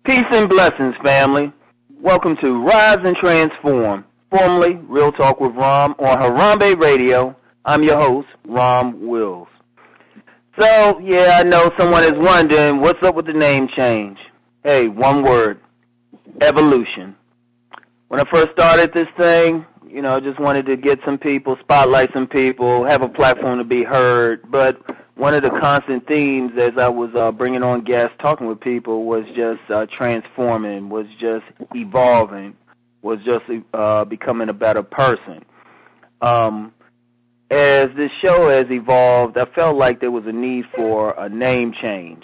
Peace and blessings, family. Welcome to Rise and Transform, formerly Real Talk with Rom on Harambe Radio. I'm your host, Rom Wills. So, yeah, I know someone is wondering, what's up with the name change? Hey, one word, evolution. When I first started this thing, I just wanted to get some people, spotlight some people, have a platform to be heard, but one of the constant themes as I was bringing on guests, talking with people, was just transforming, was just evolving, was just becoming a better person. As this show has evolved, I felt like there was a need for a name change.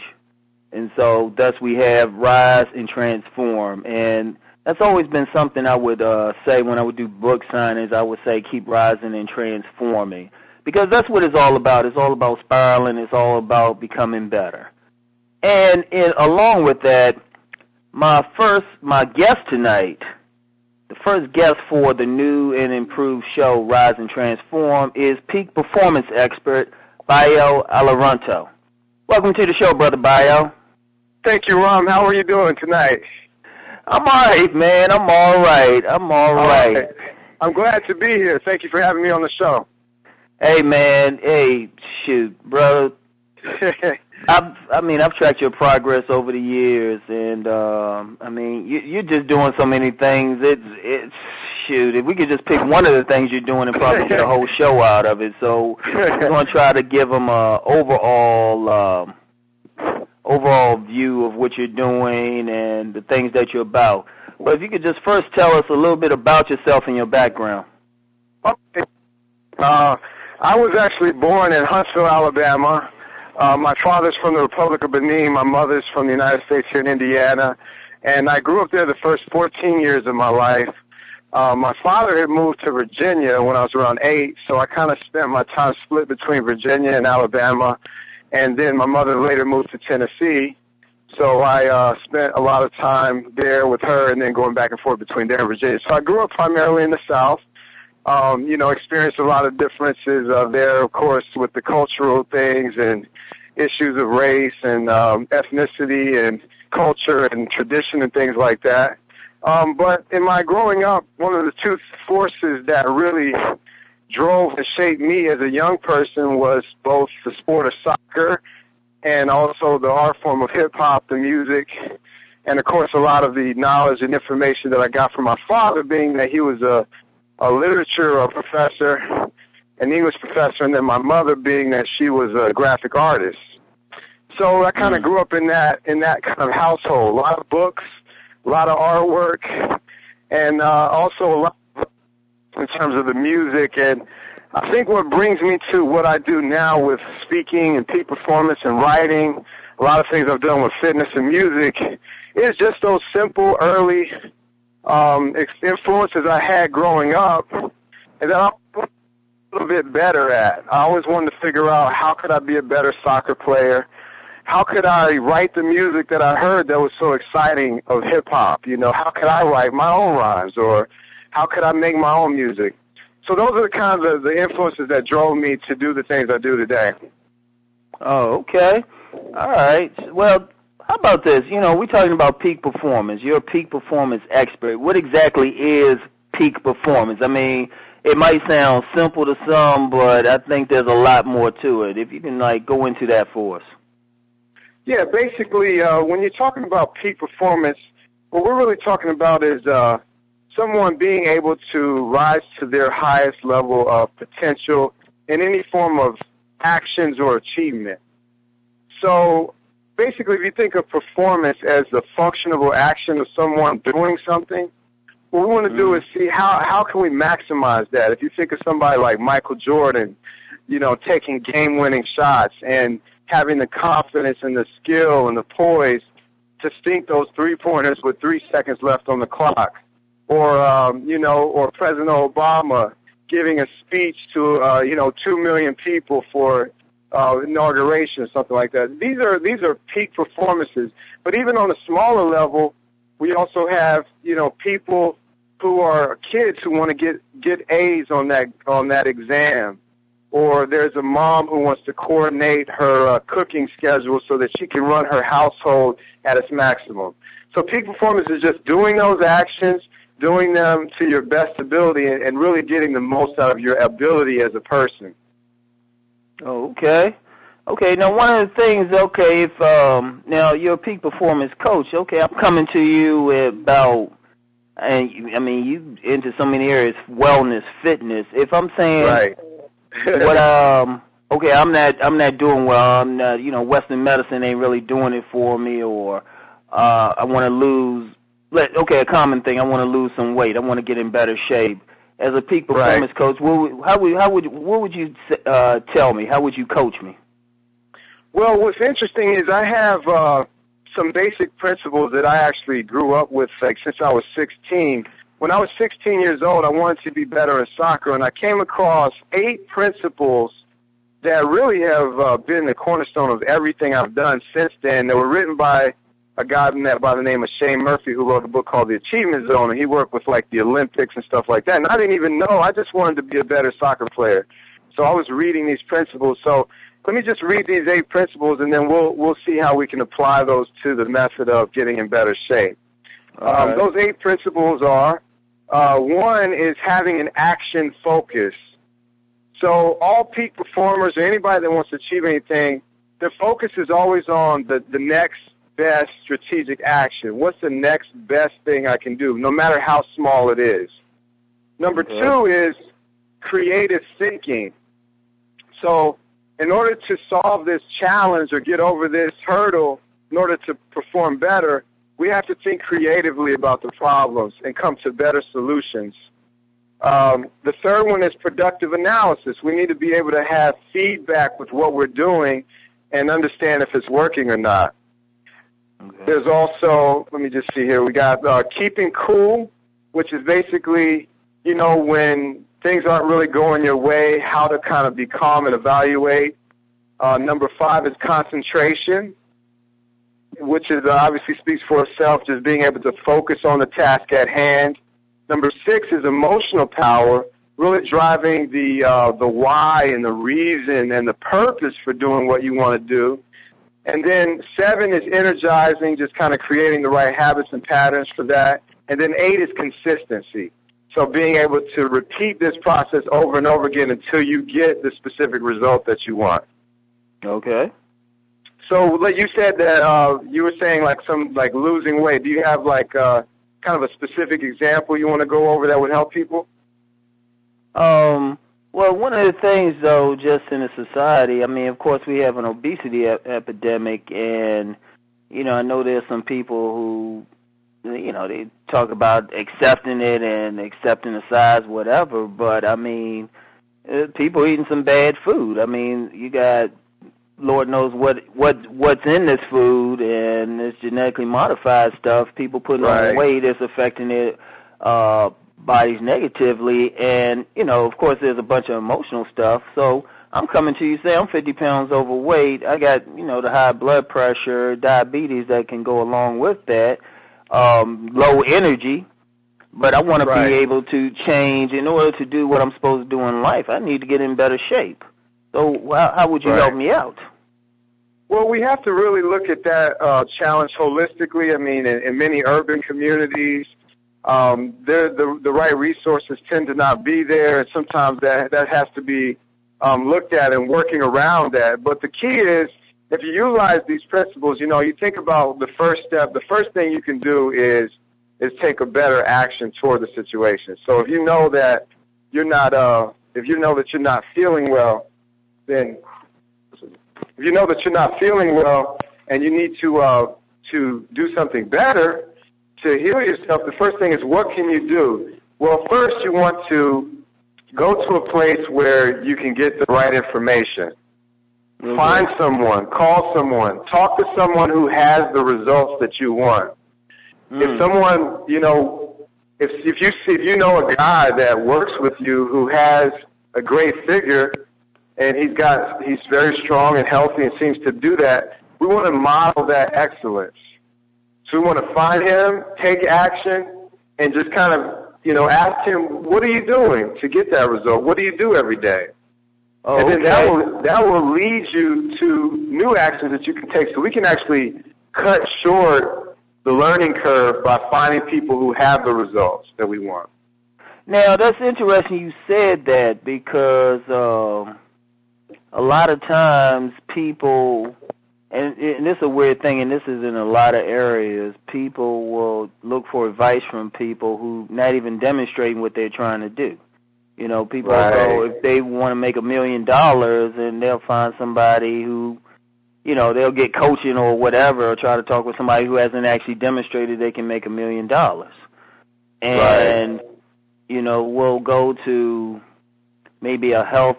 And so thus we have Rise and Transform. And that's always been something I would say when I would do book signings. I would say keep rising and transforming. Because that's what it's all about. It's all about spiraling. It's all about becoming better. And along with that, my guest tonight, the first guest for the new and improved show, Rise and Transform, is peak performance expert, Bayo Olorunto. Welcome to the show, Brother Bayo. Thank you, Rom. How are you doing tonight? I'm all right, man. I'm all right. I'm glad to be here. Thank you for having me on the show. Hey, man. Hey, shoot, brother. I've tracked your progress over the years, and you're just doing so many things. It's shoot. If we could just pick one of the things you're doing and probably get a whole show out of it. So we're going to try to give them a overall view of what you're doing and the things that you're about. But if you could just first tell us a little bit about yourself and your background. Okay. I was actually born in Huntsville, Alabama. My father's from the Republic of Benin. My mother's from the United States here in Indiana. And I grew up there the first 14 years of my life. My father had moved to Virginia when I was around 8, so I kind of spent my time split between Virginia and Alabama. And then my mother later moved to Tennessee. So I spent a lot of time there with her and then going back and forth between there and Virginia. So I grew up primarily in the South. Experienced a lot of differences there, of course, with the cultural things and issues of race and ethnicity and culture and tradition and things like that. But in my growing up, one of the two forces that really drove and shaped me as a young person was both the sport of soccer and also the art form of hip-hop, the music, and, of course, a lot of the knowledge and information that I got from my father, being that he was a literature professor, an English professor, and then my mother being that she was a graphic artist. So I kind of grew up in that kind of household. A lot of books, a lot of artwork, and also a lot in terms of the music. And I think what brings me to what I do now with speaking and peak performance and writing, a lot of things I've done with fitness and music, is just those simple, early influences I had growing up, and that I'm a little bit better at. I always wanted to figure out how could I be a better soccer player. How could I write the music that I heard that was so exciting of hip-hop? How could I write my own rhymes, or how could I make my own music? So those are the kinds of the influences that drove me to do the things I do today. Oh, okay. All right. Well, how about this? We're talking about peak performance. You're a peak performance expert. What exactly is peak performance? I mean, it might sound simple to some, but I think there's a lot more to it. If you can, go into that for us. Yeah, basically, when you're talking about peak performance, what we're really talking about is someone being able to rise to their highest level of potential in any form of actions or achievement. So basically, if you think of performance as the functional action of someone doing something, what we want to do is see how can we maximize that. If you think of somebody like Michael Jordan, taking game-winning shots and having the confidence and the skill and the poise to sink those three-pointers with 3 seconds left on the clock, or President Obama giving a speech to 2 million people for inauguration or something like that. These are peak performances. But even on a smaller level, we also have people who are kids who want to get A's on that exam, or there's a mom who wants to coordinate her cooking schedule so that she can run her household at its maximum. So peak performance is just doing those actions, doing them to your best ability, and really getting the most out of your ability as a person. Okay. Okay, now one of the things, okay, if now you're a peak performance coach, okay, I'm coming to you about, and I mean, you into so many areas, wellness, fitness. If I'm saying, right. Okay, I'm not doing well. I'm not, Western medicine ain't really doing it for me, or I want to lose. A common thing. I want to lose some weight. I want to get in better shape. As a peak performance coach, what would you tell me? How would you coach me? Well, what's interesting is I have some basic principles that I actually grew up with, like since I was 16. When I was 16 years old, I wanted to be better in soccer, and I came across 8 principles that really have been the cornerstone of everything I've done since then. They were written by a guy by the name of Shane Murphy, who wrote a book called The Achievement Zone, and he worked with like the Olympics and stuff like that. And I didn't even know. I just wanted to be a better soccer player. So I was reading these principles. So let me just read these 8 principles, and then we'll see how we can apply those to the method of getting in better shape. Right. Those 8 principles are, 1 is having an action focus. So all peak performers or anybody that wants to achieve anything, their focus is always on the next best strategic action. What's the next best thing I can do, no matter how small it is? Number 2 is creative thinking. So in order to solve this challenge or get over this hurdle, in order to perform better, we have to think creatively about the problems and come to better solutions. The third one is productive analysis. We need to be able to have feedback with what we're doing and understand if it's working or not. Okay. There's also, let me just see here, we got keeping cool, which is basically, when things aren't really going your way, how to kind of be calm and evaluate. Number 5 is concentration, which is obviously speaks for itself, just being able to focus on the task at hand. Number 6 is emotional power, really driving the why and the reason and the purpose for doing what you want to do. And then 7 is energizing, just kind of creating the right habits and patterns for that. And then 8 is consistency. So being able to repeat this process over and over again until you get the specific result that you want. Okay. So like you said that you were saying like losing weight. Do you have like kind of a specific example you want to go over that would help people? Well, one of the things, though, just in a society, I mean, of course, we have an obesity epidemic, and, I know there's some people who, they talk about accepting it and accepting the size, whatever, but, I mean, people eating some bad food. I mean, you got, Lord knows what's in this food, and this genetically modified stuff, people putting on weight is affecting it, bodies negatively, and, of course, there's a bunch of emotional stuff. So I'm coming to you, say I'm 50 pounds overweight. I got, the high blood pressure, diabetes that can go along with that, low energy, but I want to be able to change. In order to do what I'm supposed to do in life, I need to get in better shape. So how would you help me out? Well, we have to really look at that challenge holistically. I mean, in many urban communities, the right resources tend to not be there, and sometimes that has to be looked at and working around that. But the key is, if you utilize these principles, you think about the first step. The first thing you can do is take a better action toward the situation. So if you know that you're not feeling well, then if you know that you're not feeling well and you need to do something better to heal yourself, the first thing is, what can you do? Well, first you want to go to a place where you can get the right information. Mm-hmm. Find someone, call someone, talk to someone who has the results that you want. If someone, if you know a guy that works with you who has a great figure and he's very strong and healthy and seems to do that, we want to model that excellence. So we want to find him, take action, and just kind of, ask him, what are you doing to get that result? What do you do every day? Oh, and then okay. that will lead you to new actions that you can take. So we can actually cut short the learning curve by finding people who have the results that we want. Now, that's interesting you said that, because a lot of times people, and this is a weird thing, and this is in a lot of areas, people will look for advice from people who not even demonstrating what they're trying to do. You know, people go, if they want to make $1 million, and they'll find somebody who, you know, they'll get coaching or whatever, or try to talk with somebody who hasn't actually demonstrated they can make $1 million. And, you know, we'll go to maybe a health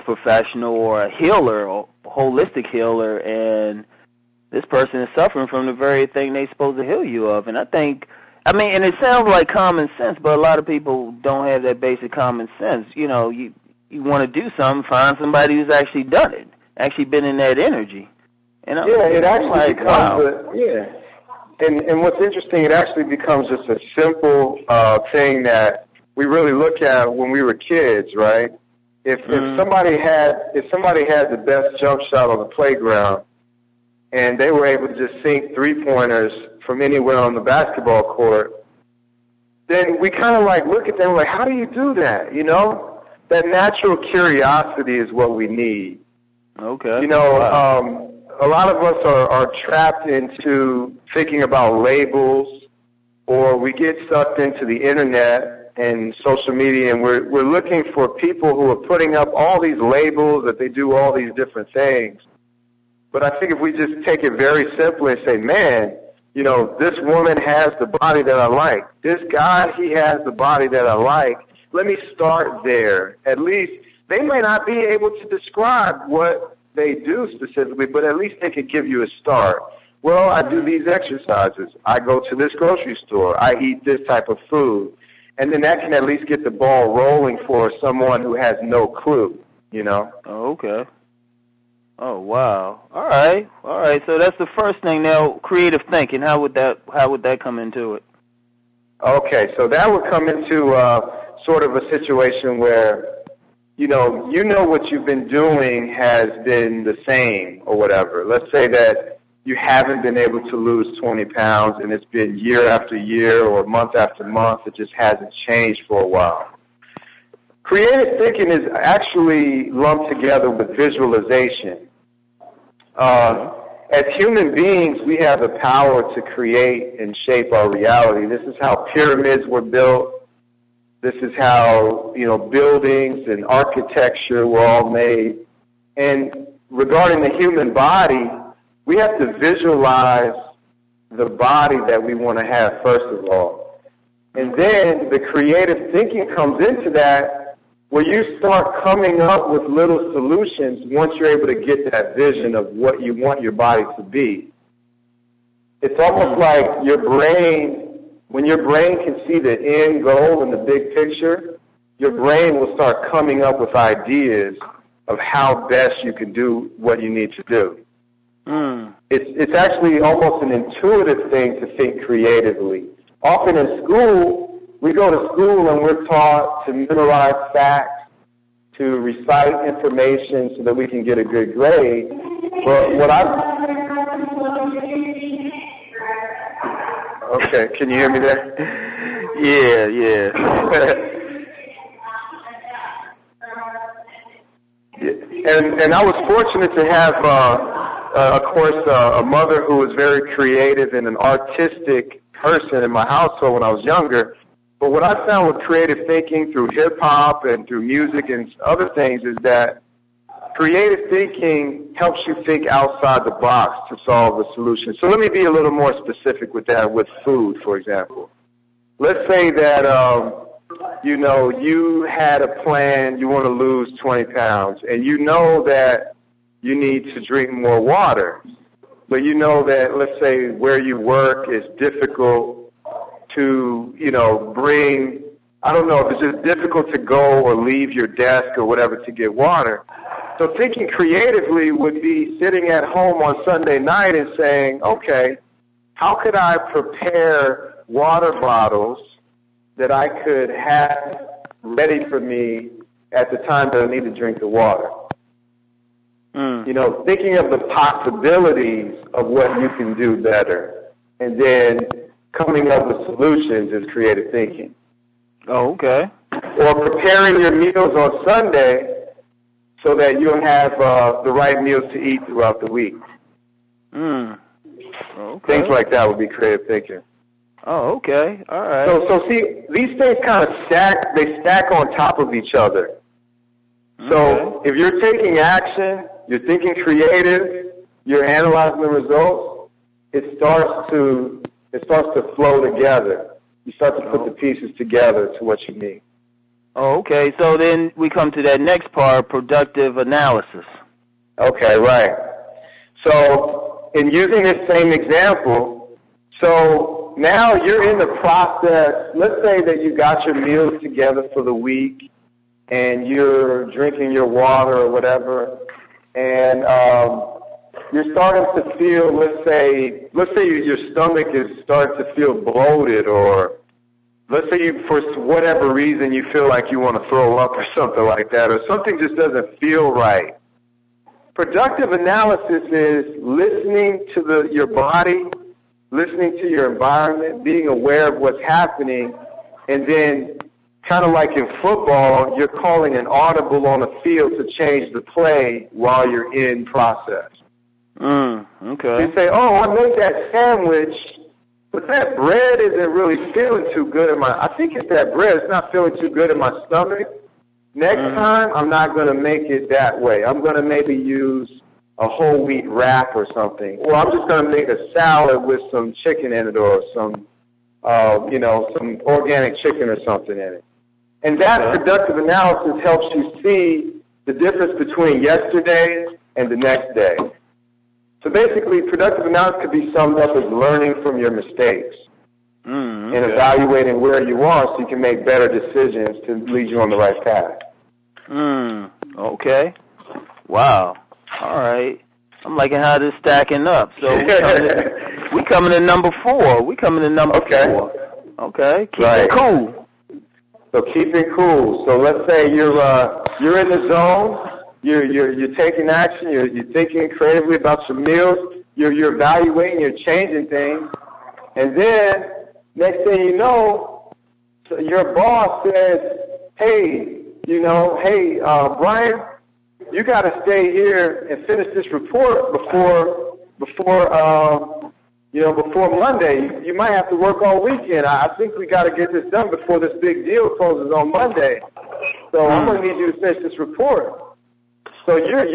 professional or a healer, or a holistic healer, and this person is suffering from the very thing they're supposed to heal you of. And I mean, and it sounds like common sense, but a lot of people don't have that basic common sense. You know, you want to do something, find somebody who's actually done it, actually been in that energy. And it actually becomes wow. And what's interesting, it actually becomes just a simple thing that we really look at when we were kids, right? If somebody had the best jump shot on the playground, and they were able to just sink 3-pointers from anywhere on the basketball court, then we kind of like look at them like, how do you do that? You know, that natural curiosity is what we need. Okay. You know, a lot of us are trapped into thinking about labels, or we get sucked into the internet and social media, and we're looking for people who are putting up all these labels that they do all these different things. But I think if we just take it very simply and say, man, you know, this woman has the body that I like. This guy, he has the body that I like. Let me start there. At least they may not be able to describe what they do specifically, but at least they could give you a start. Well, I do these exercises. I go to this grocery store. I eat this type of food. And then that can at least get the ball rolling for someone who has no clue, you know? Oh, okay. Oh, wow. All right. So that's the first thing. Now, creative thinking. How would that come into it? Okay, so that would come into sort of a situation where, you know what you've been doing has been the same or whatever. Let's say that you haven't been able to lose 20 pounds, and it's been year after year or month after month. It just hasn't changed for a while. Creative thinking is actually lumped together with visualization. As human beings, we have the power to create and shape our reality. This is how pyramids were built. This is how, you know, buildings and architecture were all made. And regarding the human body, we have to visualize the body that we want to have, first of all. And then the creative thinking comes into that, where you start coming up with little solutions once you're able to get that vision of what you want your body to be. It's almost like your brain, when your brain can see the end goal and the big picture, your brain will start coming up with ideas of how best you can do what you need to do. It's actually almost an intuitive thing to think creatively. Often in school, we go to school and we're taught to memorize facts, to recite information so that we can get a good grade. But okay, can you hear me there? Yeah. And I was fortunate to have, of course, a mother who was very creative and an artistic person in my household when I was younger. But what I found with creative thinking through hip-hop and through music and other things is that creative thinking helps you think outside the box to solve a solution. So let me be a little more specific with that, with food, for example. Let's say that, you had a plan, you want to lose 20 pounds, and you know that you need to drink more water. But you know that, let's say, where you work is difficult to, bring, I don't know, if it's just difficult to go or leave your desk or whatever to get water. So thinking creatively would be sitting at home on Sunday night and saying, okay, how could I prepare water bottles that I could have ready for me at the time that I need to drink the water. You know, thinking of the possibilities of what you can do better, and then coming up with solutions is creative thinking. Oh, okay. Or preparing your meals on Sunday so that you'll have the right meals to eat throughout the week. Okay. Things like that would be creative thinking. Oh, okay. All right. So see, these things kind of stack on top of each other. So if you're taking action, you're thinking creative, you're analyzing the results, it starts to flow together. You start to put the pieces together to what you need. Oh, okay. So then we come to that next part, productive analysis. Okay, right. So in using this same example, so now you're in the process. Let's say that you got your meals together for the week, and you're drinking your water or whatever, and you're starting to feel, let's say your stomach is starting to feel bloated, or let's say you, for whatever reason, you feel like you want to throw up or something like that, or something just doesn't feel right. Productive analysis is listening to your body, listening to your environment, being aware of what's happening, and then kind of like in football, you're calling an audible on the field to change the play while you're in process. Okay. You say, oh, I made that sandwich, but that bread isn't really feeling too good I think it's that bread. It's not feeling too good in my stomach. Next time, I'm not going to make it that way. I'm going to maybe use a whole wheat wrap or something. Or I'm just going to make a salad with some chicken in it, or some organic chicken or something in it. And that productive analysis helps you see the difference between yesterday and the next day. So basically, productive analysis could be summed up as learning from your mistakes and evaluating where you are so you can make better decisions to lead you on the right path. Okay. Wow. All right. I'm liking how this is stacking up. So we coming to number 4. Okay. Okay. Keep it cool. So keep it cool. So let's say you're in the zone. You're taking action. You're thinking creatively about your meals. You're evaluating. You're changing things. And then next thing you know, your boss says, "Hey, Brian, you got to stay here and finish this report before Monday. You might have to work all weekend. I think we got to get this done before this big deal closes on Monday. So I'm going to need you to finish this report." So you're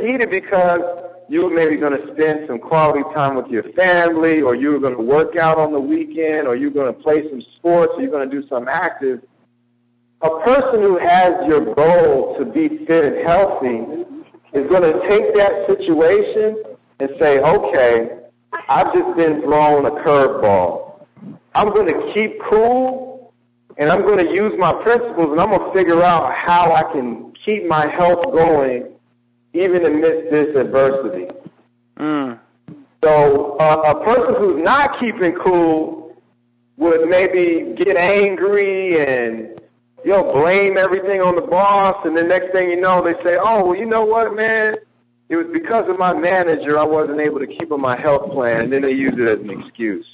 heated because you were maybe going to spend some quality time with your family, or you were going to work out on the weekend, or you're going to play some sports, or you're going to do something active. A person who has your goal to be fit and healthy is going to take that situation and say, okay, I've just been thrown a curveball. I'm going to keep cool, and I'm going to use my principles, and I'm going to figure out how I can keep my health going even amidst this adversity. So a person who's not keeping cool would maybe get angry and blame everything on the boss, and the next thing you know, they say, oh, well, you know what, man? It was because of my manager I wasn't able to keep on my health plan, and then they use it as an excuse.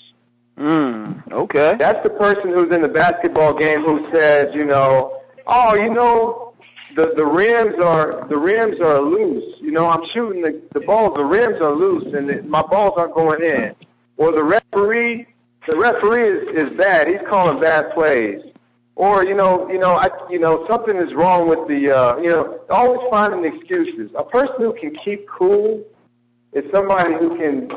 Okay. That's the person who's in the basketball game who says, the rims are loose. I'm shooting the balls, the rims are loose, and my balls aren't going in. Or the referee is bad. He's calling bad plays. Or, something is wrong with always finding excuses. A person who can keep cool is somebody who can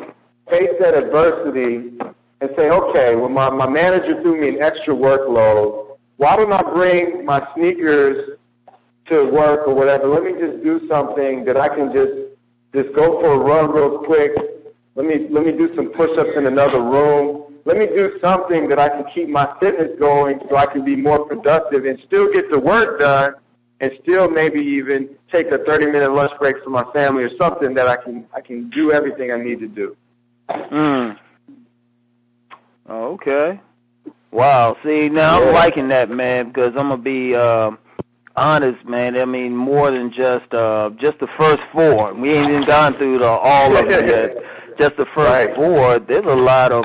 face that adversity and say, okay, well, my manager threw me an extra workload. Why don't I bring my sneakers to work or whatever? Let me just do something that I can just go for a run real quick. Let me do some push-ups in another room. Let me do something that I can keep my fitness going so I can be more productive and still get the work done, and still maybe even take a 30-minute lunch break for my family or something that I can do everything I need to do. Okay. Wow. See, now I'm liking that, man, because I'm gonna be honest, man. I mean, more than just the first four. We ain't even gone through all of them yet. Just the first four. There's a lot of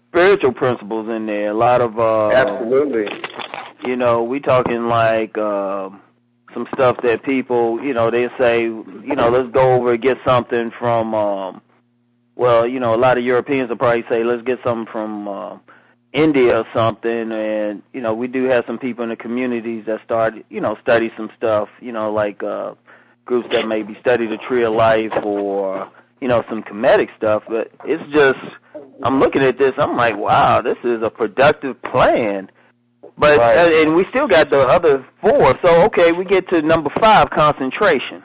spiritual principles in there. A lot of absolutely. You know, we talking like some stuff that people, you know, they say, you know, let's go over and get something from. Well, you know, a lot of Europeans will probably say, let's get something from India or something, and, you know, we do have some people in the communities that study some stuff, you know, like groups that maybe study the tree of life or, you know, some Kemetic stuff, but it's just, I'm looking at this, I'm like, wow, this is a productive plan. But, and we still got the other four, so, okay, we get to number 5, concentration.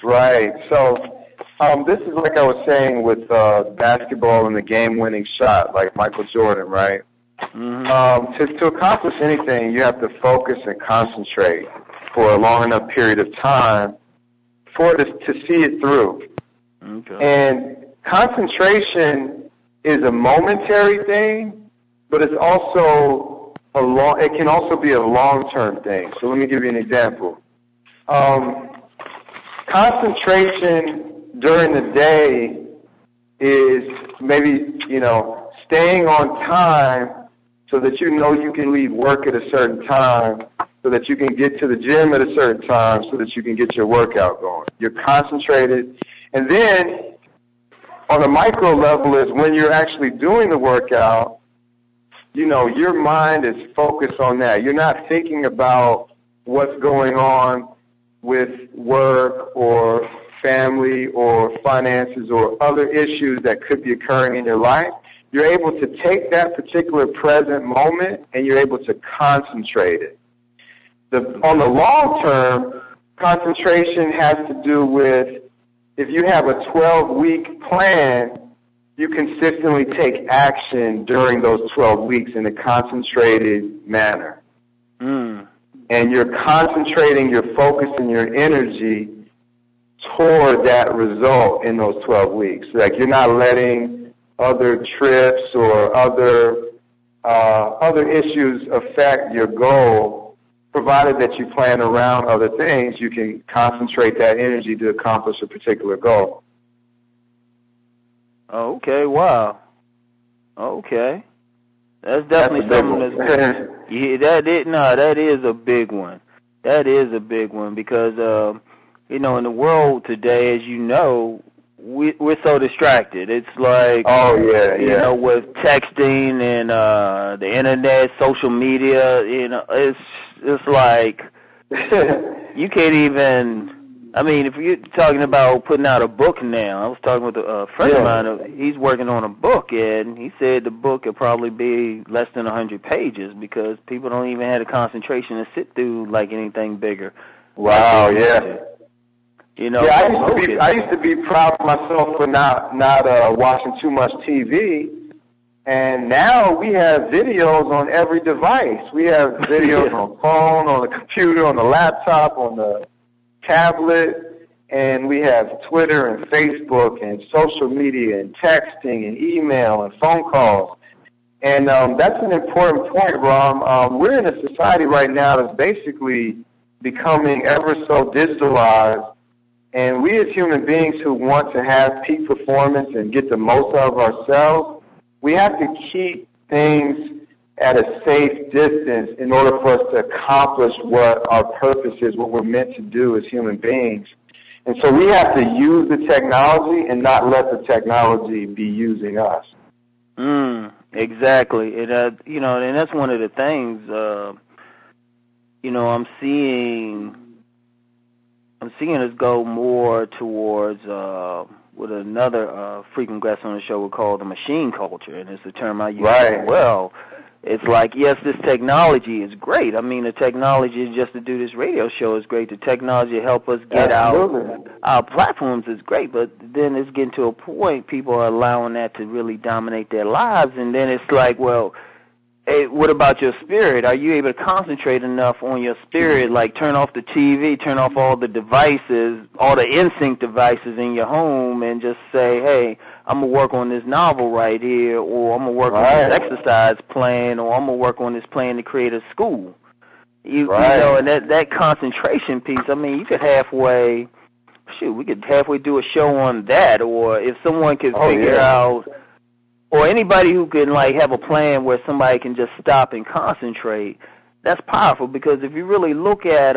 Right, so this is like I was saying with basketball and the game-winning shot, like Michael Jordan, right? Mm-hmm. To accomplish anything, you have to focus and concentrate for a long enough period of time for it to see it through. Okay. And concentration is a momentary thing, but it's also it can also be a long-term thing. So let me give you an example. Concentration during the day is maybe, you know, staying on time so that you know you can leave work at a certain time, so that you can get to the gym at a certain time, so that you can get your workout going. You're concentrated. And then on a micro level is when you're actually doing the workout, you know, your mind is focused on that. You're not thinking about what's going on with work or family or finances or other issues that could be occurring in your life. You're able to take that particular present moment and you're able to concentrate it. On the long term, concentration has to do with if you have a 12-week plan, you consistently take action during those 12 weeks in a concentrated manner. And you're concentrating your focus and your energy toward that result in those 12 weeks. Like you're not letting other trips or other issues affect your goal. Provided that you plan around other things, you can concentrate that energy to accomplish a particular goal. Okay, wow. Okay. That's definitely something that's yeah, that is a big one. That is a big one because you know, in the world today, as you know, we're so distracted. It's like you know, with texting and the internet, social media, you know, it's like you can't even. I mean, if you're talking about putting out a book now, I was talking with a friend of mine. He's working on a book, and he said the book could probably be less than 100 pages because people don't even have the concentration to sit through like anything bigger. Wow, You know, I used to be proud of myself for not watching too much TV, and now we have videos on every device. We have videos on phone, on the computer, on the laptop, on the tablet, and we have Twitter and Facebook and social media and texting and email and phone calls. And that's an important point, Ram. We're in a society right now that's basically becoming ever so digitalized, and we as human beings who want to have peak performance and get the most out of ourselves, we have to keep things at a safe distance in order for us to accomplish what our purpose is, what we're meant to do as human beings. And so we have to use the technology and not let the technology be using us. Exactly. You know, and that's one of the things, you know, I'm seeing us go more towards what another frequent guest on the show would call the machine culture, and it's a term I use as well. It's like, yes, this technology is great. I mean, the technology just to do this radio show is great. The technology to help us get out our platforms is great, but then it's getting to a point people are allowing that to really dominate their lives, and then it's like, well, hey, what about your spirit? Are you able to concentrate enough on your spirit, like turn off the TV, turn off all the devices, all the in-sync devices in your home, and just say, hey, I'm going to work on this novel right here, or I'm going to work on this exercise plan, or I'm going to work on this plan to create a school. You know, and that concentration piece, I mean, you could we could halfway do a show on that, or if someone could figure out, or anybody who can, like, have a plan where somebody can just stop and concentrate, that's powerful, because if you really look at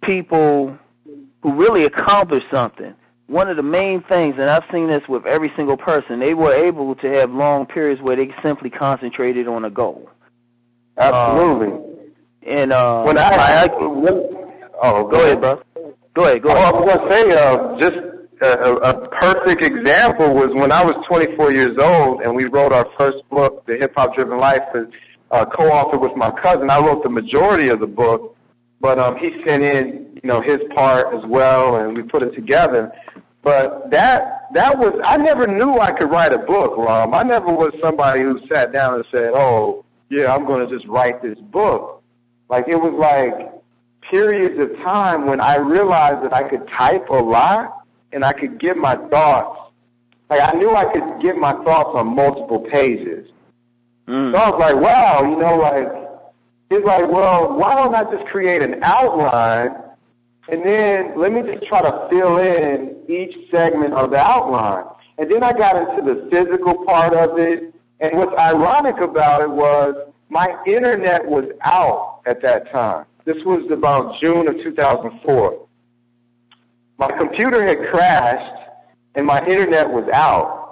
people who really accomplish something, one of the main things, and I've seen this with every single person, they were able to have long periods where they simply concentrated on a goal. Absolutely. And go ahead, bro. Go ahead. I was going to say, just a perfect example was when I was 24 years old, and we wrote our first book, The Hip Hop Driven Life, and co-authored with my cousin. I wrote the majority of the book, but he sent in, his part as well, and we put it together. But that was, I never knew I could write a book, Ram. I never was somebody who sat down and said, oh, yeah, I'm going to just write this book. Like, it was like periods of time when I realized that I could type a lot and I could get my thoughts. Like, I knew I could get my thoughts on multiple pages. So I was like, wow, it's like, well, why don't I just create an outline, and then let me just try to fill in each segment of the outline. And then I got into the physical part of it, and what's ironic about it was my internet was out at that time. This was about June of 2004. My computer had crashed, and my internet was out.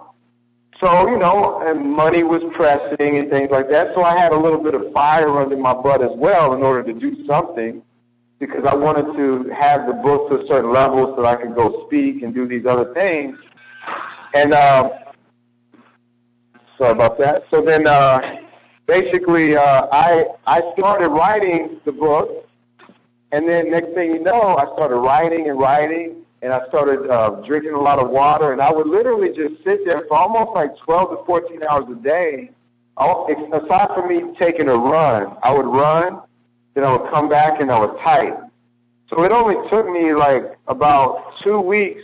So, and money was pressing and things like that. So I had a little bit of fire under my butt as well in order to do something, because I wanted to have the book to a certain level so that I could go speak and do these other things. And sorry about that. So then basically I started writing the book, and then next thing you know, I started writing, and I started drinking a lot of water, and I would literally just sit there for almost like 12 to 14 hours a day. Aside from me taking a run, I would run, then I would come back and I would type. So it only took me like about 2 weeks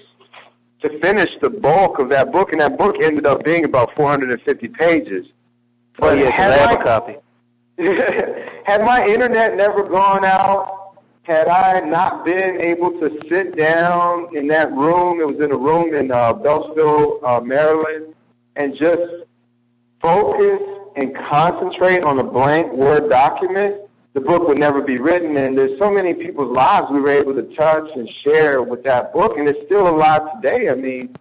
to finish the bulk of that book, and that book ended up being about 450 pages. But had my internet never gone out, had I not been able to sit down in that room, it was in a room in Beltsville, Maryland, and just focus and concentrate on a blank Word document, the book would never be written. And there's so many people's lives we were able to touch and share with that book, and it's still alive today. I mean,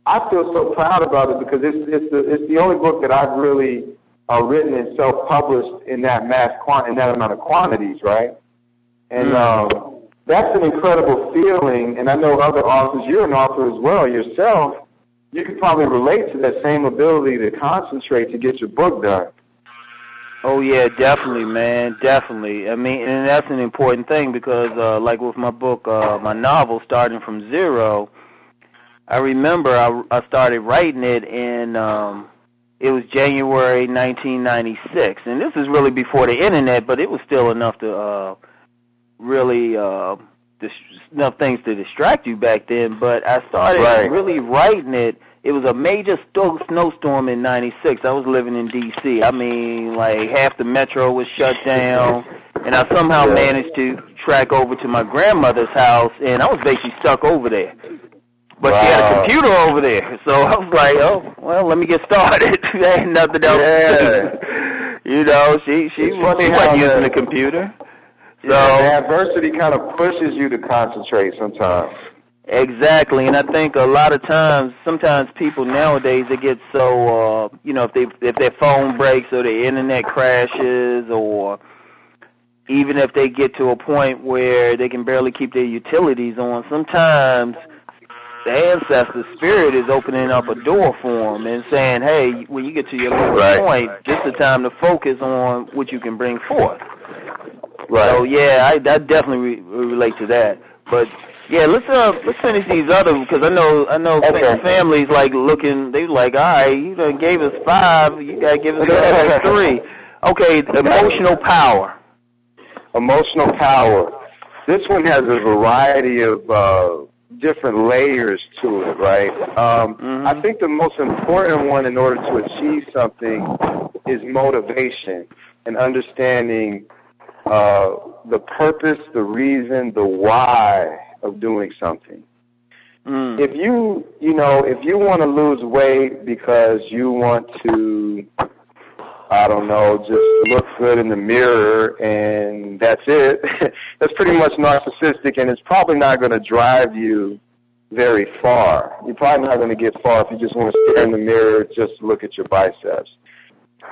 I feel so proud about it because it's the only book that I've really written and self-published in that in that amount of quantities, right? And that's an incredible feeling, and I know other authors, you're an author as well yourself, you could probably relate to that same ability to concentrate to get your book done. Oh, yeah, definitely, man, definitely. I mean, and that's an important thing because, like with my book, my novel, Starting from Zero, I remember I started writing it in, it was January 1996, and this is really before the internet, but it was still enough to really enough things to distract you back then. But I started really writing it. It was a major snowstorm in 96. I was living in D.C. I mean, like, half the metro was shut down, and I somehow managed to track over to my grandmother's house, and I was basically stuck over there. But she had a computer over there, so I was like, oh, well, let me get started. There ain't nothing else to do. You know, she wasn't using the computer. So the adversity kind of pushes you to concentrate sometimes. Exactly, and I think a lot of times, sometimes people nowadays, they get so, if their phone breaks or their internet crashes, or even if they get to a point where they can barely keep their utilities on, sometimes the ancestor spirit is opening up a door for them and saying, hey, when you get to your lowest point, this is the time to focus on what you can bring forth. Right. So, yeah, I definitely relate to that. But yeah, let's finish these other, because I know families like looking. They like, all right, you done gave us 5, you gotta give us 3. Okay, emotional power. Emotional power. This one has a variety of different layers to it, right? I think the most important one in order to achieve something is motivation and understanding the purpose, the reason, the why of doing something. If if you want to lose weight because you want to, I don't know, just look good in the mirror and that's it, that's pretty much narcissistic, and it's probably not going to drive you very far. You're probably not going to get far if you just want to stare in the mirror, just look at your biceps.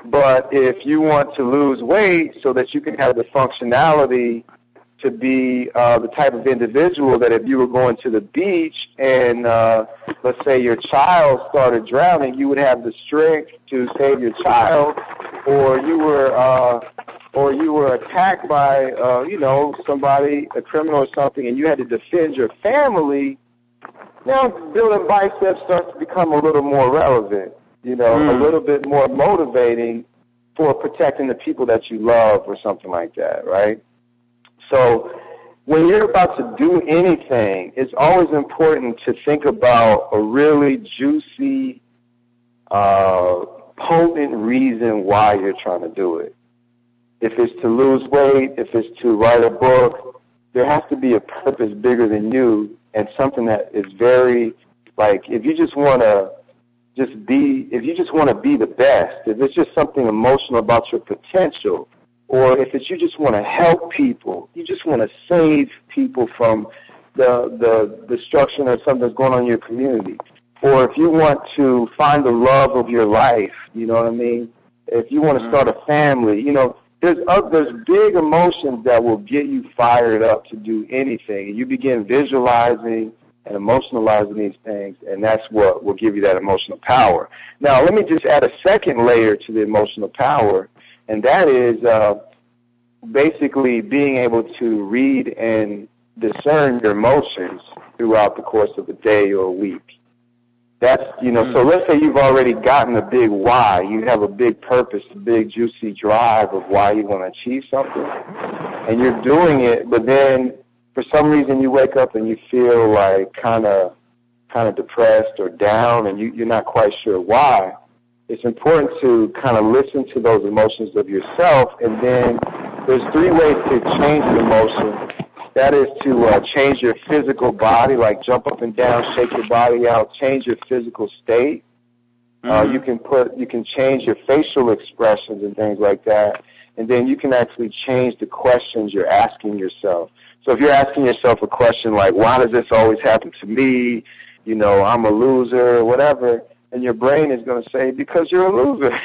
But if you want to lose weight so that you can have the functionality to be the type of individual that if you were going to the beach and let's say your child started drowning, you would have the strength to save your child, or you were attacked by somebody, a criminal or something, and you had to defend your family. Now building biceps starts to become a little more relevant, a little bit more motivating for protecting the people that you love or something like that, right? So when you're about to do anything, it's always important to think about a really juicy, potent reason why you're trying to do it. If it's to lose weight, if it's to write a book, there has to be a purpose bigger than you, and something that is very, like, if you just want to be the best, if it's just something emotional about your potential, or if it's you just want to help people, you just want to save people from the destruction or something that's going on in your community, or if you want to find the love of your life, you know what I mean? If you want to start a family, there's big emotions that will get you fired up to do anything. And you begin visualizing and emotionalizing these things, and that's what will give you that emotional power. Now, let me just add a second layer to the emotional power, and that is basically being able to read and discern your emotions throughout the course of a day or a week. That's, so let's say you've already gotten a big why. You have a big purpose, a big juicy drive of why you want to achieve something, and you're doing it, but then for some reason you wake up and you feel like kind of depressed or down, and you're not quite sure why. It's important to kind of listen to those emotions of yourself, and then there's 3 ways to change an emotion. That is to change your physical body, like jump up and down, shake your body out, change your physical state. You can change your facial expressions and things like that, and then you can actually change the questions you're asking yourself. So if you're asking yourself a question like, why does this always happen to me? I'm a loser, whatever, and your brain is going to say, because you're a loser.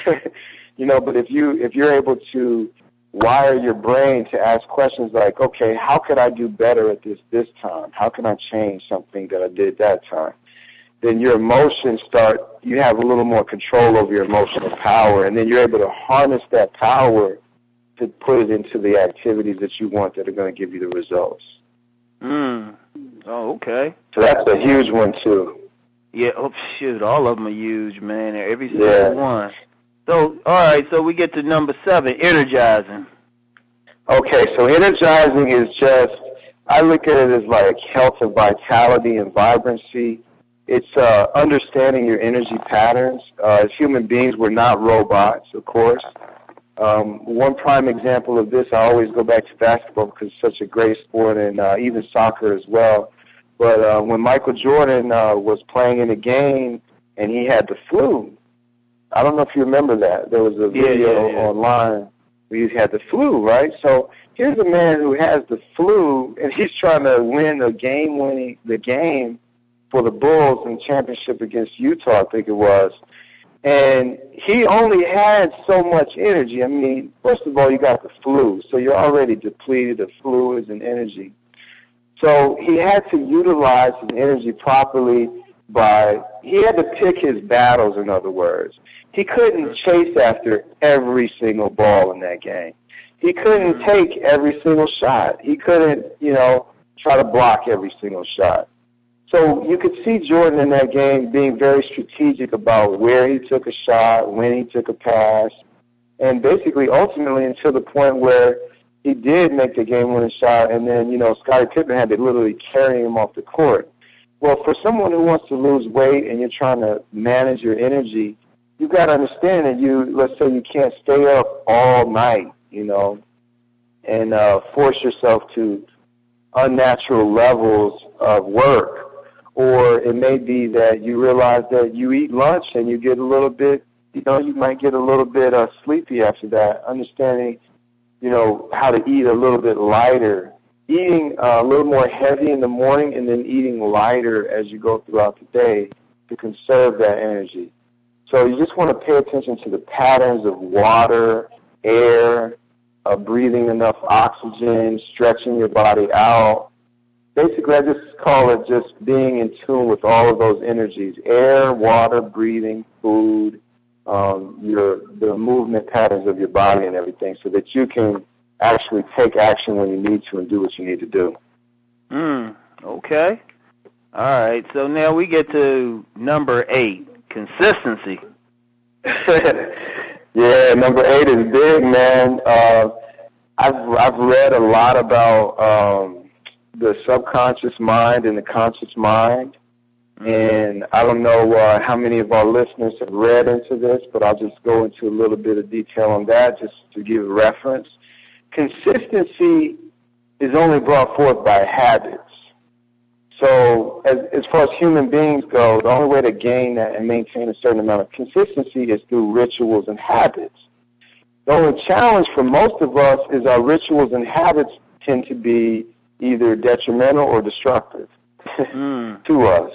But if you're able to wire your brain to ask questions like, okay, how could I do better at this time? How can I change something that I did that time? Then your emotions you have a little more control over your emotional power, and then you're able to harness that power to put it into the activities that you want that are going to give you the results. Oh, okay. So that's a huge one, too. Yeah, all of them are huge, man. Every single one. So, all right, so we get to number 7, energizing. Okay, so energizing is just, I look at it as like health and vitality and vibrancy. It's understanding your energy patterns. As human beings, we're not robots, of course. One prime example of this, I always go back to basketball because it's such a great sport, and even soccer as well. But when Michael Jordan was playing in a game and he had the flu, I don't know if you remember that. There was a video online where he had the flu, right? So here's a man who has the flu, and he's trying to win the game for the Bulls in the championship against Utah, I think it was. And he only had so much energy. I mean, first of all, you got the flu, so you're already depleted of fluids and energy. So he had to utilize his energy properly he had to pick his battles, in other words. He couldn't chase after every single ball in that game. He couldn't take every single shot. He couldn't, try to block every single shot. So you could see Jordan in that game being very strategic about where he took a shot, when he took a pass, and basically ultimately until the point where he did make the game-winning shot, and then, Scottie Pippen had to literally carry him off the court. Well, for someone who wants to lose weight and you're trying to manage your energy, you've got to understand that let's say you can't stay up all night, and force yourself to unnatural levels of work. Or it may be that you realize that you eat lunch and you get a little bit, you might get a little bit sleepy after that. Understanding, how to eat a little bit lighter. Eating a little more heavy in the morning and then eating lighter as you go throughout the day to conserve that energy. So you just want to pay attention to the patterns of water, air, breathing enough oxygen, stretching your body out. Basically, I just call it just being in tune with all of those energies: air, water, breathing, food, the movement patterns of your body and everything, so that you can actually take action when you need to and do what you need to do. Okay. All right. So now we get to number 8, consistency. Yeah, number 8 is big, man. I've read a lot about the subconscious mind and the conscious mind. And I don't know how many of our listeners have read into this, but I'll just go into a little bit of detail on that just to give a reference. Consistency is only brought forth by habits. So as far as human beings go, the only way to gain that and maintain a certain amount of consistency is through rituals and habits. The only challenge for most of us is our rituals and habits tend to be either detrimental or destructive to us.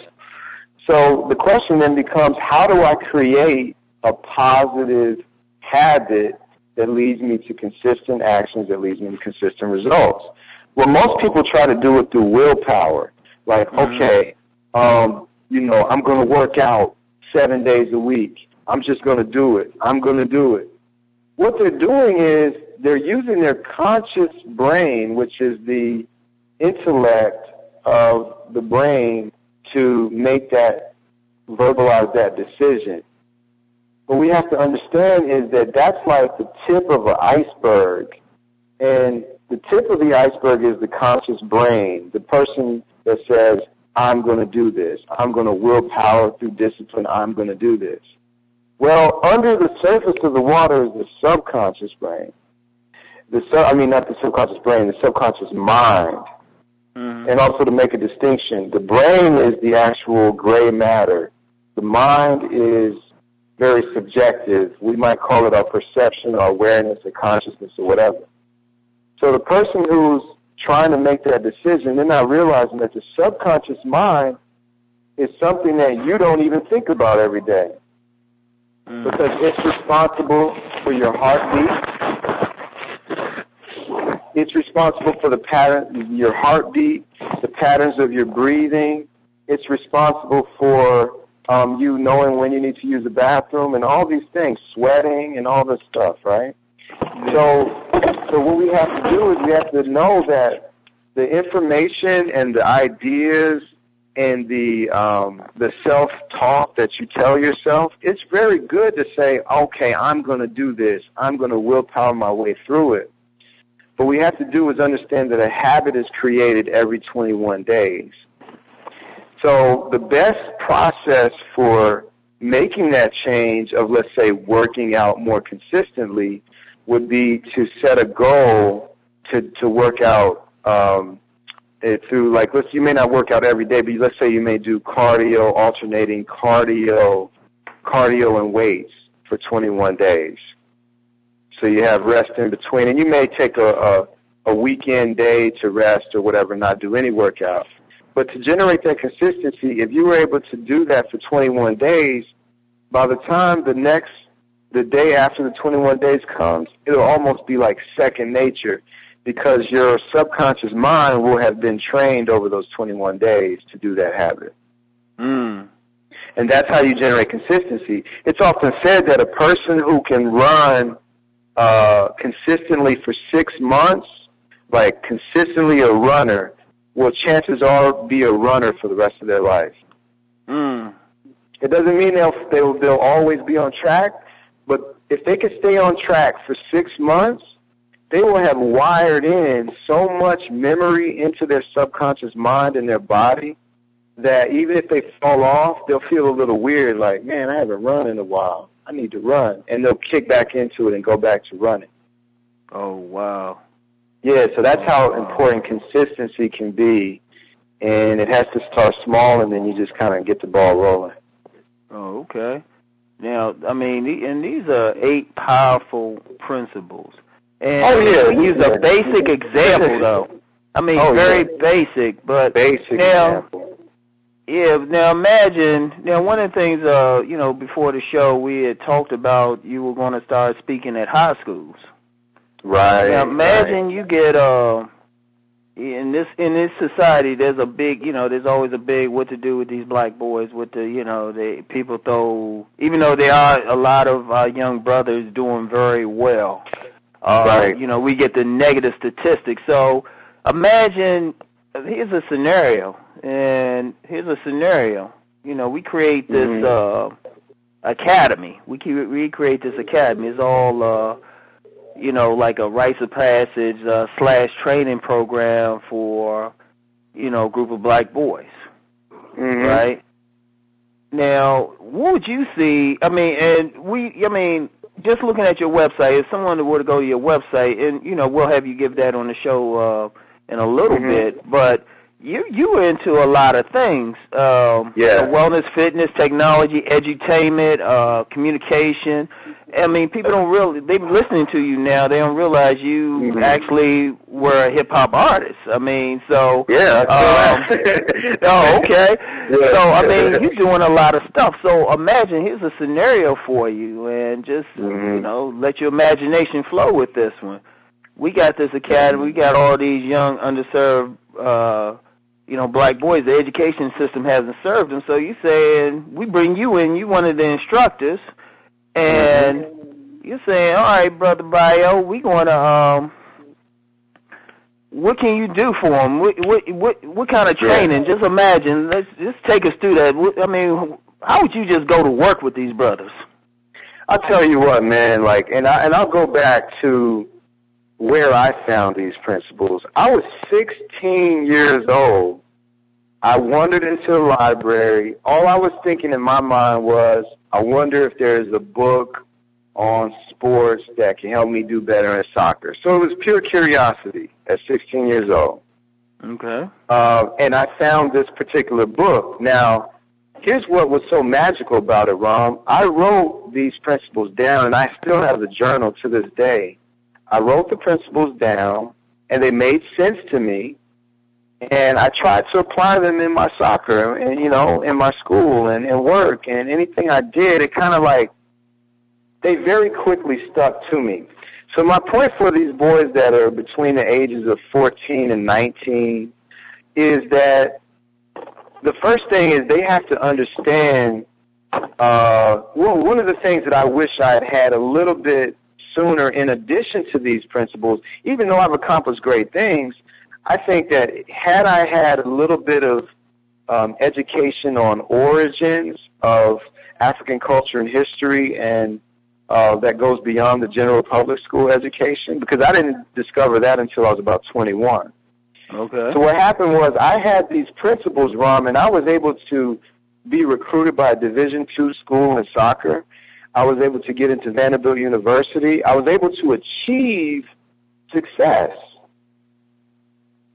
So the question then becomes, how do I create a positive habit that leads me to consistent actions, that leads me to consistent results? Well, most people try to do it through willpower. Like, okay, I'm going to work out 7 days a week. I'm just going to do it. I'm going to do it. What they're doing is they're using their conscious brain, which is the intellect of the brain, to make that, verbalize that decision. What we have to understand is that that's like the tip of an iceberg. And the tip of the iceberg is the conscious brain, the person that says, I'm going to do this. I'm going to willpower through discipline. I'm going to do this. Well, under the surface of the water is the subconscious brain. Not the subconscious brain, the subconscious mind. And also to make a distinction, the brain is the actual gray matter. The mind is very subjective. We might call it our perception, our awareness, or consciousness, or whatever. So the person who's trying to make that decision, they're not realizing that the subconscious mind is something that you don't even think about every day. Because it's responsible for your heartbeat. It's responsible for the pattern, your heartbeat, the patterns of your breathing. It's responsible for you knowing when you need to use the bathroom and all these things, sweating and all this stuff, right? So what we have to do is we have to know that the information and the ideas and the self-talk that you tell yourself, it's very good to say, okay, I'm going to do this. I'm going to willpower my way through it. What we have to do is understand that a habit is created every 21 days. So the best process for making that change of, let's say, working out more consistently would be to set a goal to work out through, like, you may not work out every day, but let's say you may do cardio, alternating cardio and weights for 21 days. So you have rest in between, and you may take a weekend day to rest or whatever, not do any workout. But to generate that consistency, if you were able to do that for 21 days, by the time the day after the 21 days comes, it'll almost be like second nature, because your subconscious mind will have been trained over those 21 days to do that habit. And that's how you generate consistency. It's often said that a person who can run consistently for 6 months, like consistently a runner, well, chances are be a runner for the rest of their life. It doesn't mean they'll always be on track, but if they can stay on track for 6 months, they will have wired in so much memory into their subconscious mind and their body that even if they fall off, they'll feel a little weird, like, man, I haven't run in a while. I need to run. And they'll kick back into it and go back to running. Oh, wow. Yeah, so that's how important consistency can be, and it has to start small, and then you just kind of get the ball rolling. Oh, okay. Now, I mean, and these are 8 powerful principles. And we use a basic example, though. I mean, very basic, but basic example. Yeah, now imagine, one of the things, before the show, we had talked about you were going to start speaking at high schools. Right. Now imagine you get, in this society, there's a big, there's always a big what to do with these black boys, the people throw, even though there are a lot of young brothers doing very well. Right. We get the negative statistics. So imagine, here's a scenario. We create this academy. We create this academy. It's all, like a rites of passage / training program for, a group of black boys. Mm-hmm. Right? Now, what would you see? Just looking at your website, if someone were to go to your website, and, we'll have you give that on the show in a little bit, but you were into a lot of things. Wellness, fitness, technology, edutainment, communication. I mean, people don't really, they're listening to you now, they don't realize you actually were a hip-hop artist. I mean, so. Yeah. Oh, okay. Yeah. So, I mean, you're doing a lot of stuff. So imagine, here's a scenario for you, and just, let your imagination flow with this one. We got this academy, we got all these young, underserved, black boys. The education system hasn't served them. So you saying, we bring you in, you one of the instructors, and you're saying, all right, Brother Bayo, we going to, what can you do for them? What kind of training? Just imagine, let's just take us through that. I mean, how would you just go to work with these brothers? I'll tell you what, man, and I'll go back to where I found these principles. I was 16 years old. I wandered into the library. All I was thinking in my mind was, I wonder if there's a book on sports that can help me do better in soccer. So it was pure curiosity at 16 years old. Okay. And I found this particular book. Now, here's what was so magical about it, Rom. I wrote these principles down, and I still have the journal to this day. I wrote the principles down, and they made sense to me, and I tried to apply them in my soccer and, in my school and work, and anything I did, it kind of they very quickly stuck to me. So my point for these boys that are between the ages of 14 and 19 is that the first thing is they have to understand, one of the things that I wish I had had a little bit sooner in addition to these principles, even though I've accomplished great things, I think that had I had a little bit of education on origins of African culture and history, and that goes beyond the general public school education, because I didn't discover that until I was about 21. Okay. So what happened was I had these principles, Rom, and I was able to be recruited by a Division II school in soccer. I was able to get into Vanderbilt University. I was able to achieve success.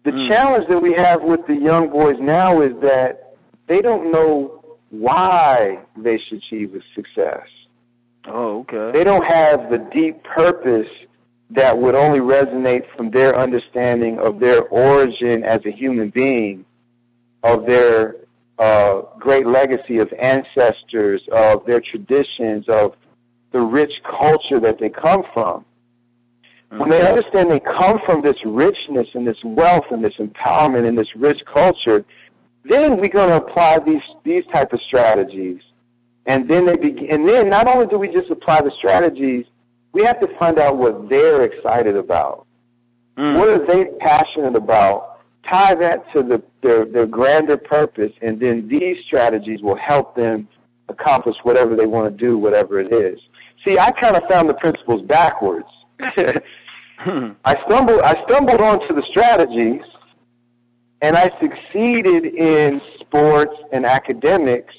The challenge that we have with the young boys now is that they don't know why they should achieve success. Oh, okay. They don't have the deep purpose that would only resonate from their understanding of their origin as a human being, of their great legacy of ancestors, of their traditions, of the rich culture that they come from. When they understand they come from this richness and this wealth and this empowerment and this rich culture, then we're going to apply these type of strategies. And then then not only do we just apply the strategies, we have to find out what they're excited about. What are they passionate about? Tie that to their grander purpose, and then these strategies will help them accomplish whatever they want to do, whatever it is. See, I kind of found the principles backwards. I stumbled onto the strategies, and I succeeded in sports and academics,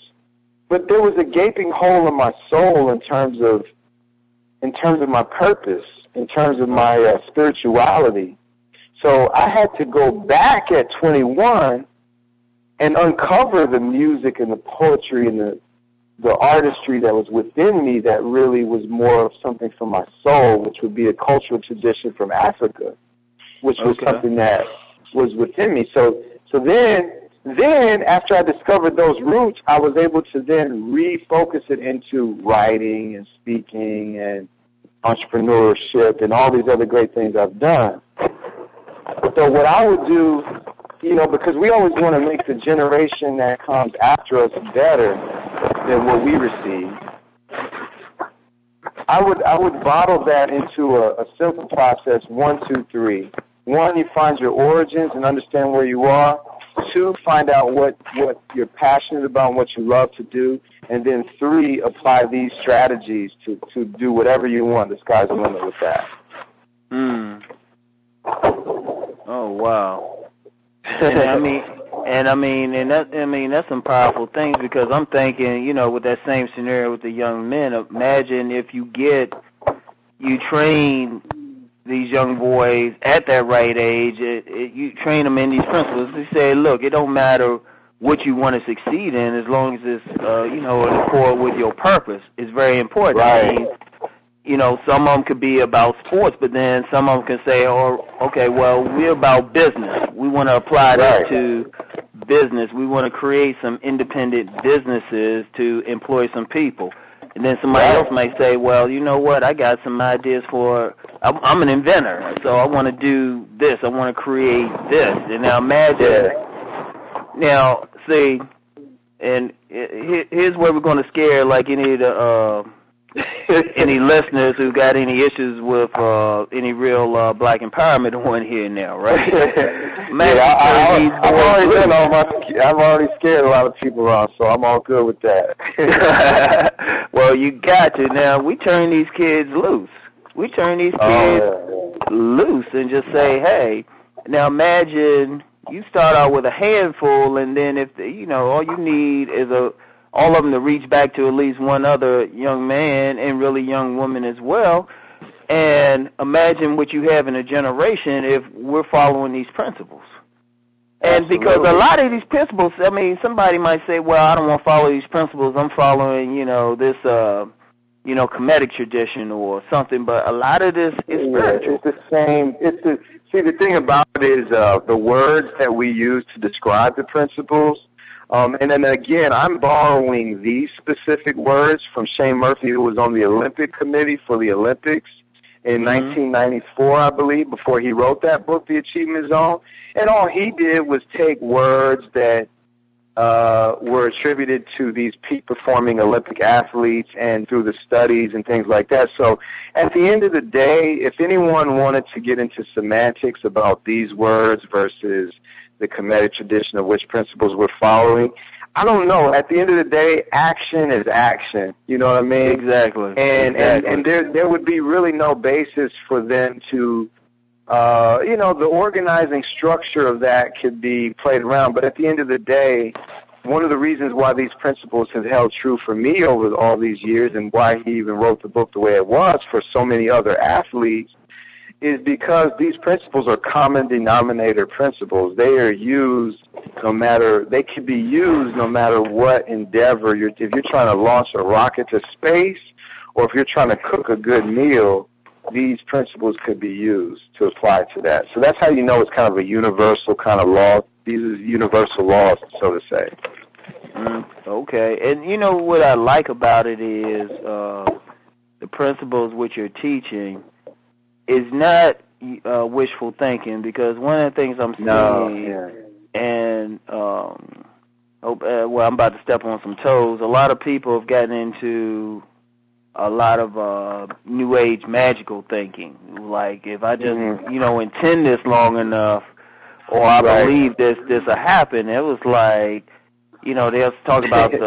but there was a gaping hole in my soul in terms of my purpose, in terms of my spirituality. So I had to go back at 21 and uncover the music and the poetry and the artistry that was within me that really was more of something from my soul, which would be a cultural tradition from Africa, which was something that was within me. So then after I discovered those roots, I was able to then refocus it into writing and speaking and entrepreneurship and all these other great things I've done. So what I would do, because we always want to make the generation that comes after us better than what we received, I would bottle that into a simple process, 1, 2, 3. 1, you find your origins and understand where you are. 2, find out what you're passionate about and what you love to do. And then 3, apply these strategies to do whatever you want. The sky's the limit with that. Oh, wow. That's some powerful things, because I'm thinking, with that same scenario with the young men, imagine if you train these young boys at that right age, you train them in these principles. You say, look, it don't matter what you want to succeed in as long as it's, in accord with your purpose. It's very important. Right. I mean, some of them could be about sports, but then some of them can say, okay, well, we're about business. We want to apply that to business. We want to create some independent businesses to employ some people. And then somebody else might say, well, you know what, I got some ideas I'm an inventor, so I want to do this. I want to create this. And now imagine, and here's where we're going to scare like any of the any listeners who got any issues with any real black empowerment on here now, right? I've already scared a lot of people around, so I'm all good with that. Well, you got to. Now, we turn these kids loose. We turn these kids loose and just say, hey, now imagine you start out with a handful, and then if, all you need is all of them to reach back to at least one other young man and really young woman as well. And imagine what you have in a generation if we're following these principles. And Absolutely. Because a lot of these principles, somebody might say, well, I don't want to follow these principles. I'm following, this, Kemetic tradition or something. But a lot of this is spiritual. It's the same. See, the thing about it is the words that we use to describe the principles. And then again, I'm borrowing these specific words from Shane Murphy, who was on the Olympic Committee for the Olympics in 1994, I believe, before he wrote that book, The Achievement Zone. And all he did was take words that were attributed to these peak-performing Olympic athletes and through the studies and things like that. So at the end of the day, if anyone wanted to get into semantics about these words versus the Kemetic tradition of which principles we're following, I don't know. At the end of the day, action is action. You know what I mean? Exactly. And there would be really no basis for them to, the organizing structure of that could be played around. But at the end of the day, one of the reasons why these principles have held true for me over all these years and why he even wrote the book the way it was for so many other athletes is because these principles are common denominator principles. They are used they can be used no matter what endeavor. If you're trying to launch a rocket to space or if you're trying to cook a good meal, these principles could be used to apply to that. So that's how you know it's kind of a universal kind of law. These are universal laws, so to say. Okay. And what I like about it is the principles which you're teaching is not wishful thinking, because one of the things I'm seeing, and I'm about to step on some toes, a lot of people have gotten into a lot of new age magical thinking. Like, if I just, intend this long enough, or I believe this will happen, it was like, they'll talk about the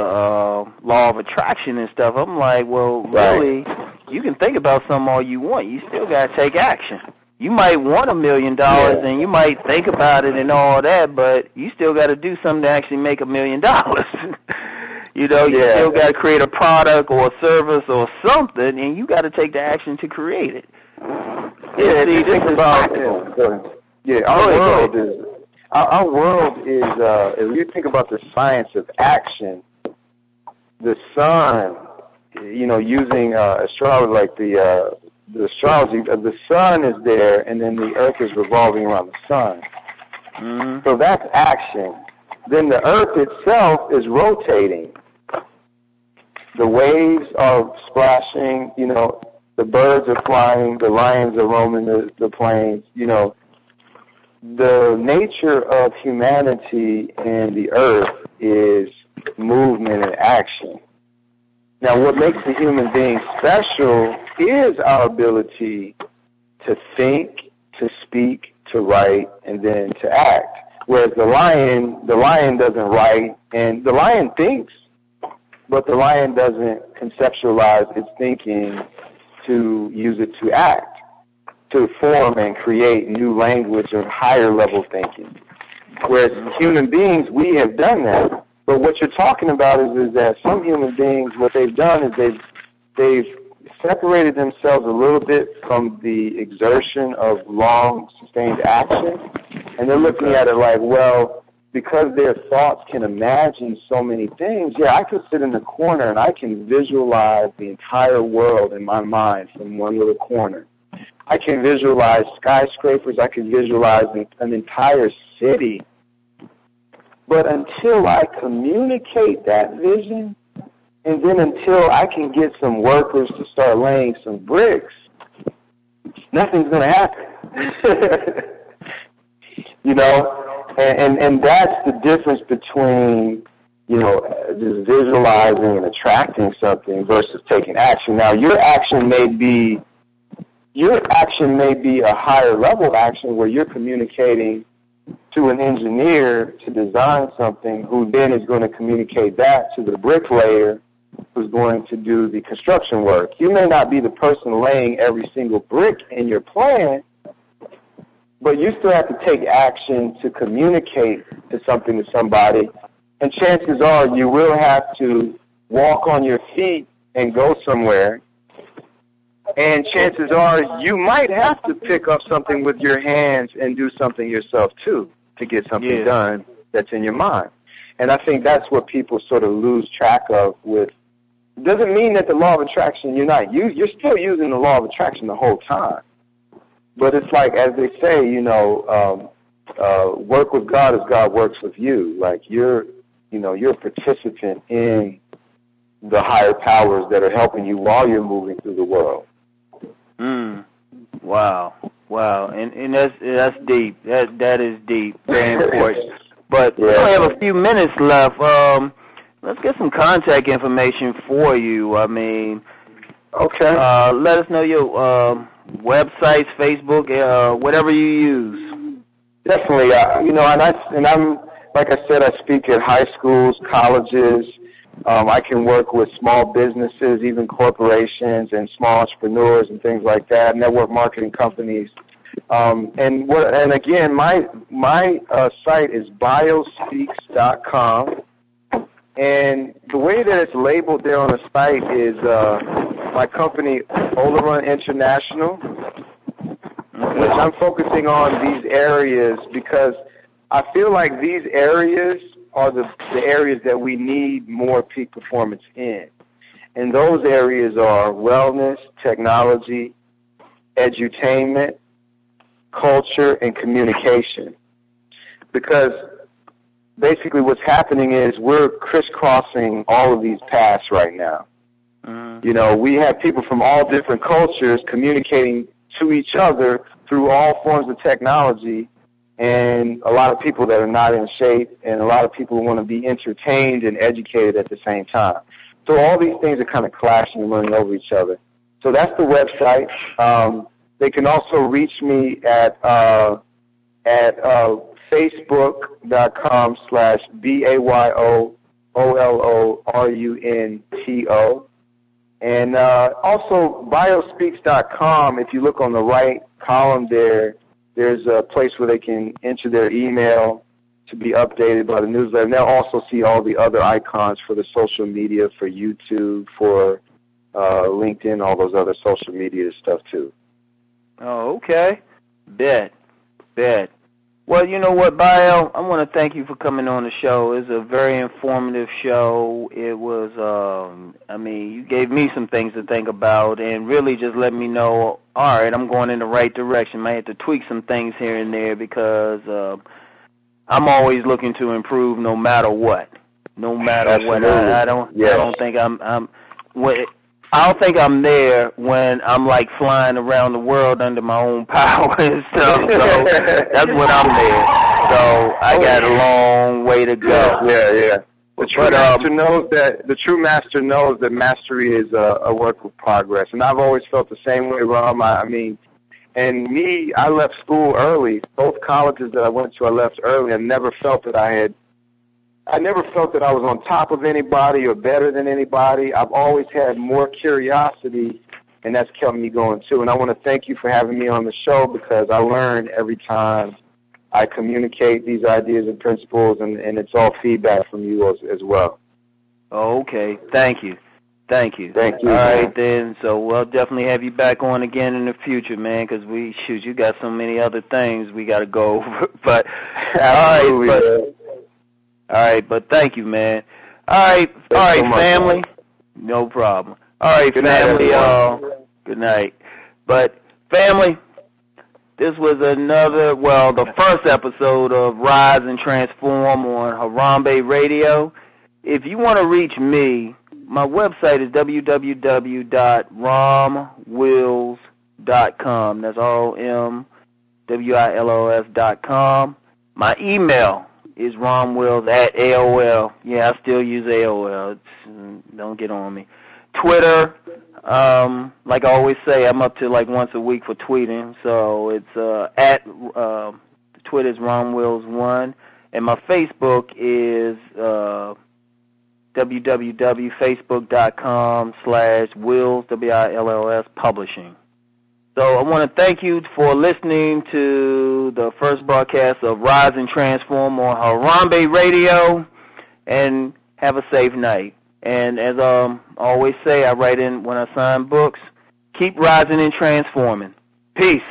law of attraction and stuff. I'm like, well, really, you can think about something all you want. You still got to take action. You might want $1 million and you might think about it and all that, but you still got to do something to actually make $1 million. You still got to create a product or a service or something, and you got to take the action to create it. Yeah, think about Yeah, our world is if you think about the science of action, the sun, using astrology, like the astrology, the sun is there, and then the earth is revolving around the sun. Mm-hmm. So that's action. Then the earth itself is rotating. The waves are splashing, the birds are flying, the lions are roaming the plains, The nature of humanity and the earth is movement and action. Now, what makes the human being special is our ability to think, to speak, to write, and then to act. Whereas the lion doesn't write, and the lion thinks, but the lion doesn't conceptualize its thinking to use it to act, to form and create new language or higher level thinking. Whereas human beings, we have done that. But what you're talking about is that some human beings, what they've done is they've separated themselves a little bit from the exertion of long, sustained action, and they're looking at it like, well, because their thoughts can imagine so many things, I could sit in the corner and I can visualize the entire world in my mind from one little corner. I can visualize skyscrapers, I can visualize an entire city. But until I communicate that vision, and then until I can get some workers to start laying some bricks, nothing's going to happen. And that's the difference between, just visualizing and attracting something versus taking action. Now, your action may be a higher level action where you're communicating to an engineer to design something who then is going to communicate that to the bricklayer who's going to do the construction work. You may not be the person laying every single brick in your plan, but you still have to take action to communicate to something to somebody, and chances are you will have to walk on your feet and go somewhere, and chances are you might have to pick up something with your hands and do something yourself too to get something done that's in your mind. And I think that's what people sort of lose track of with. It doesn't mean that the law of attraction, you're still using the law of attraction the whole time. But it's like, as they say, work with God as God works with you. Like you're a participant in the higher powers that are helping you while you're moving through the world. Wow. And that's deep. That is deep. Very important. But we only have a few minutes left. Let's get some contact information for you. I mean, okay. Let us know your websites, Facebook, whatever you use. Definitely. And I'm like I said, I speak at high schools, colleges. I can work with small businesses, even corporations and small entrepreneurs and things like that, network marketing companies. And again, my site is biospeaks.com. And the way that it's labeled there on the site is my company, Olorunto International, which I'm focusing on these areas because I feel like these areas are the areas that we need more peak performance in. And those areas are wellness, technology, edutainment, culture, and communication. Because basically what's happening is we're crisscrossing all of these paths right now. We have people from all different cultures communicating to each other through all forms of technology, and a lot of people that are not in shape, and a lot of people who want to be entertained and educated at the same time. So all these things are kind of clashing and running over each other. So that's the website. They can also reach me at facebook.com/BAYOOLORUNTO. And also biospeaks.com, if you look on the right column there's a place where they can enter their email to be updated by the newsletter. And they'll also see all the other icons for the social media, for YouTube, for LinkedIn, all those other social media stuff too. Oh, okay. Bet. Bet. Well, you know what, Bayo? I want to thank you for coming on the show. It's a very informative show. It was, you gave me some things to think about and really just let me know, all right, I'm going in the right direction. Might have to tweak some things here and there because I'm always looking to improve no matter what. No matter what. I don't think I don't think I'm there when I'm like flying around the world under my own power and stuff. So that's when I'm there. So I got a long way to go. Yeah. The true master knows that mastery is a work of progress, and I've always felt the same way, Ram. I left school early. Both colleges that I went to, I left early. I never felt that I was on top of anybody or better than anybody. I've always had more curiosity, and that's kept me going, too. And I want to thank you for having me on the show because I learn every time I communicate these ideas and principles, and it's all feedback from you as well. Oh, okay. Thank you. Thank you. All right, then. So we'll definitely have you back on again in the future, man, because you got so many other things we got to go over. But, absolutely, all right, but thank you, man. All right, family. Man. No problem. All right, good family. Night, good night. But, family, this was the first episode of Rise and Transform on Harambe Radio. If you want to reach me, my website is www.romwills.com. That's all MWILOS.com. My email is romwills@AOL. Yeah, I still use AOL. Don't get on me. Twitter, like I always say, I'm up to like once a week for tweeting. So it's Twitter's romwills1, and my Facebook is www.facebook.com/wills WILLS publishing. So I want to thank you for listening to the first broadcast of Rise and Transform on Harambe Radio, and have a safe night. And as I always say, I write in when I sign books, keep rising and transforming. Peace.